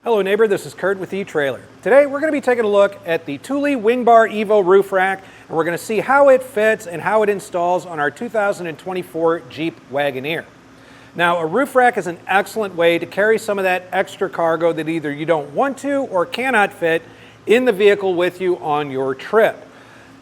Hello neighbor, this is Curt with eTrailer. Today we're going to be taking a look at the Thule WingBar Evo roof rack, and we're going to see how it fits and how it installs on our 2024 Jeep Wagoneer. Now, a roof rack is an excellent way to carry some of that extra cargo that either you don't want to or cannot fit in the vehicle with you on your trip.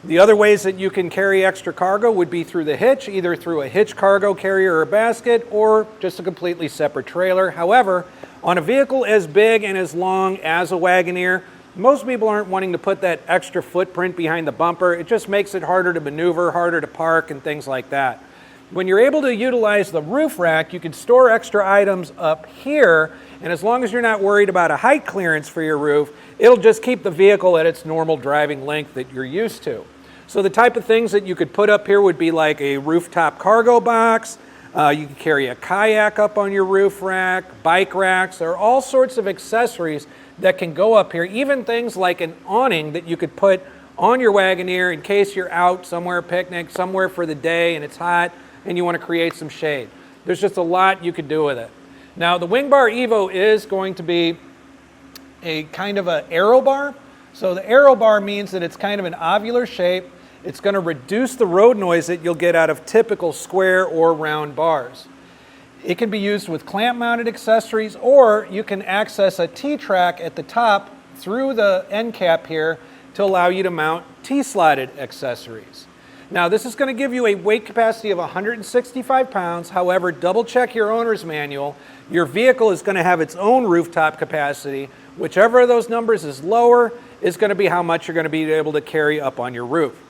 The other ways that you can carry extra cargo would be through the hitch, either through a hitch cargo carrier or basket, or just a completely separate trailer. However, on a vehicle as big and as long as a Wagoneer, most people aren't wanting to put that extra footprint behind the bumper. It just makes it harder to maneuver, harder to park, and things like that. When you're able to utilize the roof rack, you can store extra items up here, and as long as you're not worried about a height clearance for your roof, it'll just keep the vehicle at its normal driving length that you're used to. So the type of things that you could put up here would be like a rooftop cargo box. You can carry a kayak up on your roof rack, bike racks. There are all sorts of accessories that can go up here, even things like an awning that you could put on your Wagoneer in case you're out somewhere, picnic, somewhere for the day and it's hot and you want to create some shade. There's just a lot you could do with it. Now, the WingBar Evo is going to be a kind of an aero bar. So the aero bar means that it's kind of an ovular shape. It's going to reduce the road noise that you'll get out of typical square or round bars. It can be used with clamp-mounted accessories, or you can access a T-track at the top through the end cap here to allow you to mount T-slotted accessories. Now, this is going to give you a weight capacity of 165 pounds. However, double check your owner's manual. Your vehicle is going to have its own rooftop capacity. Whichever of those numbers is lower is going to be how much you're going to be able to carry up on your roof.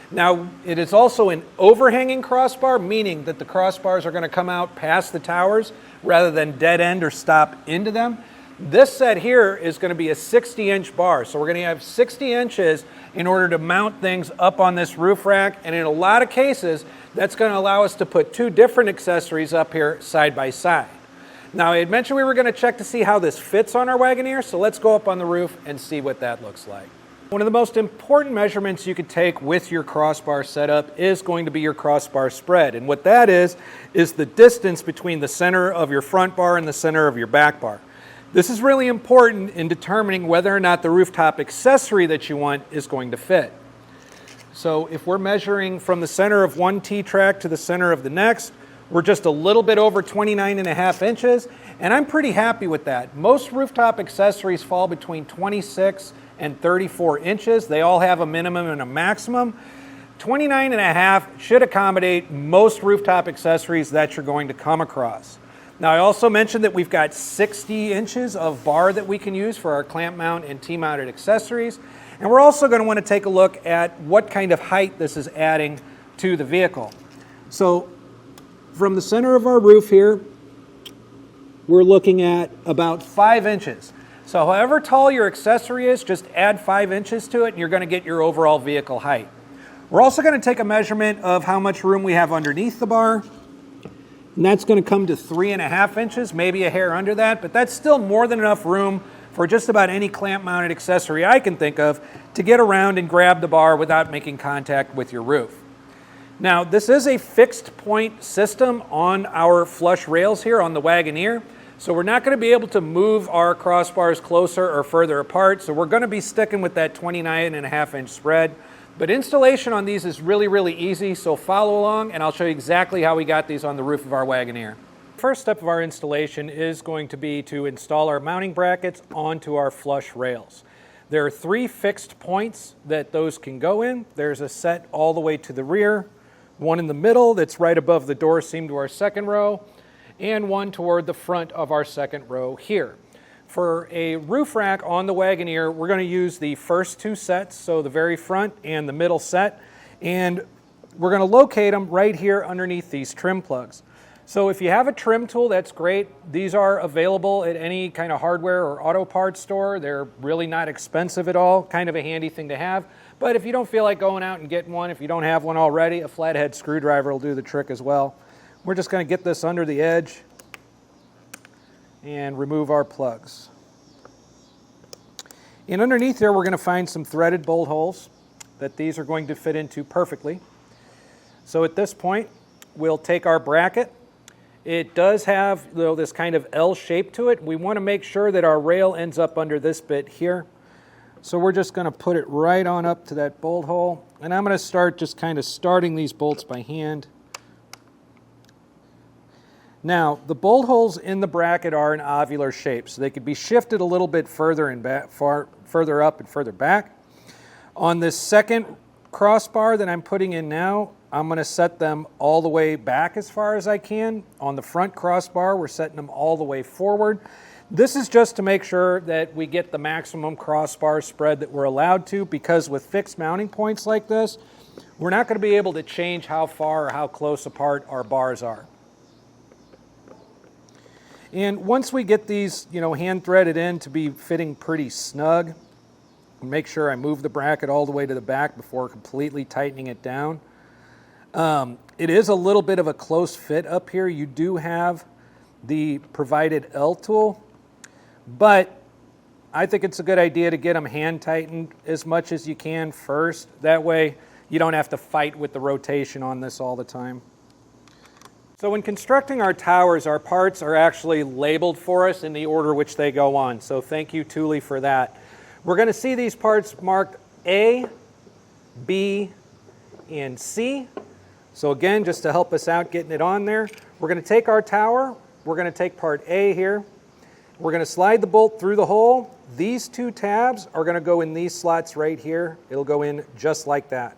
Now, it is also an overhanging crossbar, meaning that the crossbars are going to come out past the towers rather than dead end or stop into them. This set here is going to be a 60-inch bar, so we're going to have 60 inches in order to mount things up on this roof rack, and in a lot of cases, that's going to allow us to put two different accessories up here side by side. Now, I had mentioned we were going to check to see how this fits on our Wagoneer, so let's go up on the roof and see what that looks like. One of the most important measurements you could take with your crossbar setup is going to be your crossbar spread. And what that is the distance between the center of your front bar and the center of your back bar. This is really important in determining whether or not the rooftop accessory that you want is going to fit. So if we're measuring from the center of one T-track to the center of the next, we're just a little bit over 29.5 inches, and I'm pretty happy with that. Most rooftop accessories fall between 26 and 34 inches. They all have a minimum and a maximum. 29.5 should accommodate most rooftop accessories that you're going to come across. Now, I also mentioned that we've got 60 inches of bar that we can use for our clamp mount and T-mounted accessories. And we're also going to want to take a look at what kind of height this is adding to the vehicle. So from the center of our roof here, we're looking at about 5 inches. So however tall your accessory is, just add 5 inches to it and you're going to get your overall vehicle height. We're also going to take a measurement of how much room we have underneath the bar. And that's going to come to 3.5 inches, maybe a hair under that, but that's still more than enough room for just about any clamp-mounted accessory I can think of to get around and grab the bar without making contact with your roof. Now, this is a fixed point system on our flush rails here on the Wagoneer. So we're not going to be able to move our crossbars closer or further apart. So we're going to be sticking with that 29.5 inch spread. But installation on these is really, really easy. So follow along and I'll show you exactly how we got these on the roof of our Wagoneer. First step of our installation is going to be to install our mounting brackets onto our flush rails. There are 3 fixed points that those can go in. There's a set all the way to the rear, one in the middle that's right above the door seam to our second row, and one toward the front of our second row here. For a roof rack on the Wagoneer, we're going to use the first 2 sets, so the very front and the middle set, and we're going to locate them right here underneath these trim plugs. So if you have a trim tool, that's great. These are available at any kind of hardware or auto parts store. They're really not expensive at all, kind of a handy thing to have. But if you don't feel like going out and getting one, if you don't have one already, a flathead screwdriver will do the trick as well. We're just going to get this under the edge and remove our plugs. And underneath there, we're going to find some threaded bolt holes that these are going to fit into perfectly. So at this point, we'll take our bracket It does have, though, this kind of L shape to it. We want to make sure that our rail ends up under this bit here. So we're just going to put it right on up to that bolt hole. And I'm going to start just kind of starting these bolts by hand. Now, the bolt holes in the bracket are an ovular shape, so they could be shifted a little bit further and back, further up and further back. On this second crossbar that I'm putting in now, I'm going to set them all the way back as far as I can. On the front crossbar, we're setting them all the way forward. This is just to make sure that we get the maximum crossbar spread that we're allowed to, because with fixed mounting points like this, we're not going to be able to change how far or how close apart our bars are. And once we get these, hand threaded in to be fitting pretty snug, make sure I move the bracket all the way to the back before completely tightening it down. It is a little bit of a close fit up here. You do have the provided L tool, but I think it's a good idea to get them hand tightened as much as you can first. That way you don't have to fight with the rotation on this all the time. So when constructing our towers, our parts are actually labeled for us in the order which they go on. So thank you, Thule, for that. We're going to see these parts marked A, B, and C. So again, just to help us out getting it on there, we're going to take our tower, we're going to take part A here, we're going to slide the bolt through the hole. These two tabs are going to go in these slots right here. It'll go in just like that.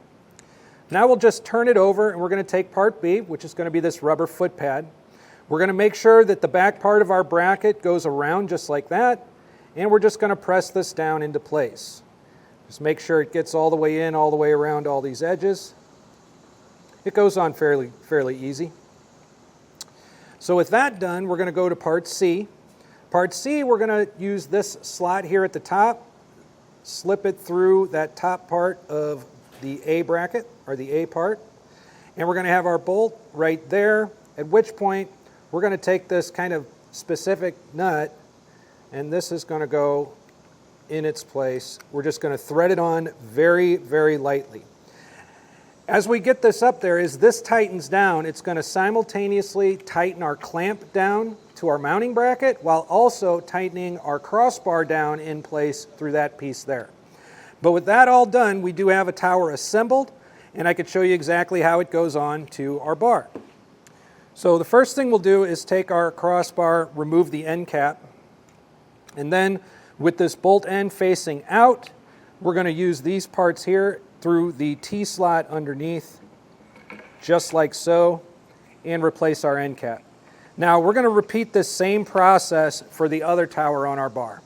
Now we'll just turn it over and we're going to take part B, which is going to be this rubber foot pad. We're going to make sure that the back part of our bracket goes around just like that, and we're just going to press this down into place. Just make sure it gets all the way in, all the way around all these edges. It goes on fairly easy. So with that done, we're going to go to part C. Part C, we're going to use this slot here at the top, slip it through that top part of the A bracket, or the A part, and we're going to have our bolt right there, at which point we're going to take this kind of specific nut, and this is going to go in its place. We're just going to thread it on very, very lightly. As we get this up there, as this tightens down, it's going to simultaneously tighten our clamp down to our mounting bracket while also tightening our crossbar down in place through that piece there. But with that all done, we do have a tower assembled, and I could show you exactly how it goes on to our bar. So the first thing we'll do is take our crossbar, remove the end cap, and then with this bolt end facing out, we're going to use these parts here through the T-slot underneath, just like so, and replace our end cap. Now we're going to repeat this same process for the other tower on our bar.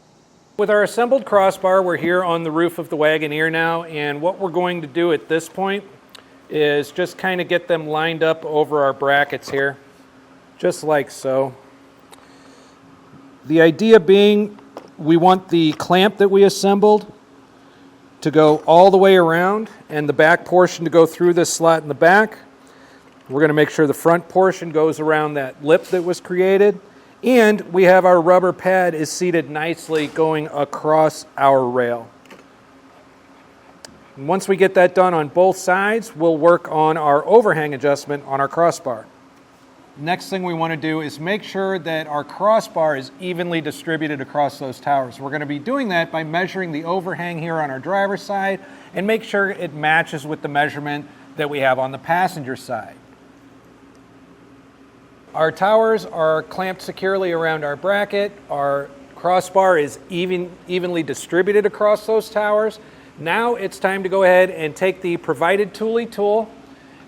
With our assembled crossbar, we're here on the roof of the Wagoneer now, and what we're going to do at this point is just kind of get them lined up over our brackets here, just like so. The idea being, we want the clamp that we assembled to go all the way around and the back portion to go through this slot in the back. We're going to make sure the front portion goes around that lip that was created, and we have our rubber pad is seated nicely going across our rail. And once we get that done on both sides, we'll work on our overhang adjustment on our crossbar. Next thing we want to do is make sure that our crossbar is evenly distributed across those towers. We're going to be doing that by measuring the overhang here on our driver's side and make sure it matches with the measurement that we have on the passenger side. Our towers are clamped securely around our bracket. Our crossbar is evenly distributed across those towers. Now it's time to go ahead and take the provided Thule tool,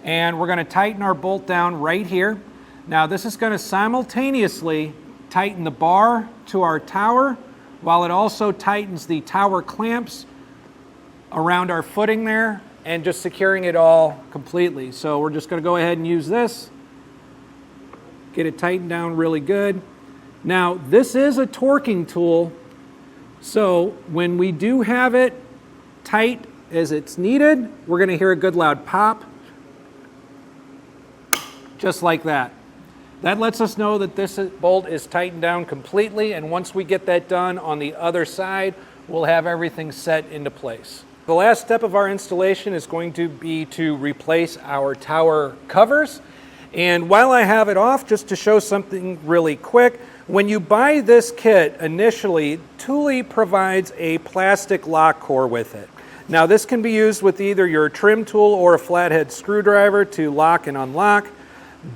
and we're going to tighten our bolt down right here. Now this is going to simultaneously tighten the bar to our tower while it also tightens the tower clamps around our footing there and just securing it all completely. So we're just going to go ahead and use this, get it tightened down really good. Now this is a torquing tool, so when we do have it tight as it's needed, we're going to hear a good loud pop, just like that. That lets us know that this bolt is tightened down completely, and once we get that done on the other side, we'll have everything set into place. The last step of our installation is going to be to replace our tower covers, And while I have it off, just to show something really quick, when you buy this kit initially, Thule provides a plastic lock core with it. Now this can be used with either your trim tool or a flathead screwdriver to lock and unlock.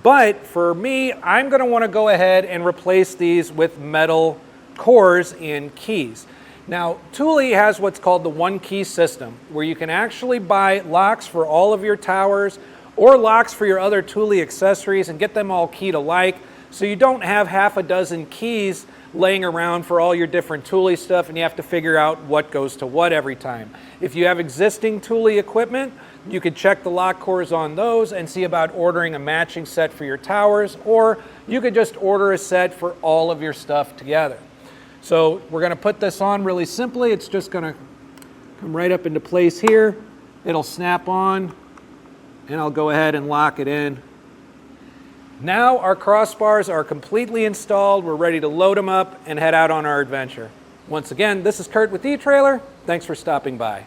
But for me, I'm going to want to go ahead and replace these with metal cores and keys. Now, Thule has what's called the one key system, where you can actually buy locks for all of your towers or locks for your other Thule accessories and get them all keyed alike, so you don't have half a dozen keys laying around for all your different Thule stuff and you have to figure out what goes to what every time. If you have existing Thule equipment, you could check the lock cores on those and see about ordering a matching set for your towers, or you could just order a set for all of your stuff together. So we're going to put this on really simply. It's just going to come right up into place here. It'll snap on, and I'll go ahead and lock it in. Now our crossbars are completely installed. We're ready to load them up and head out on our adventure. Once again, this is Curt with eTrailer. Thanks for stopping by.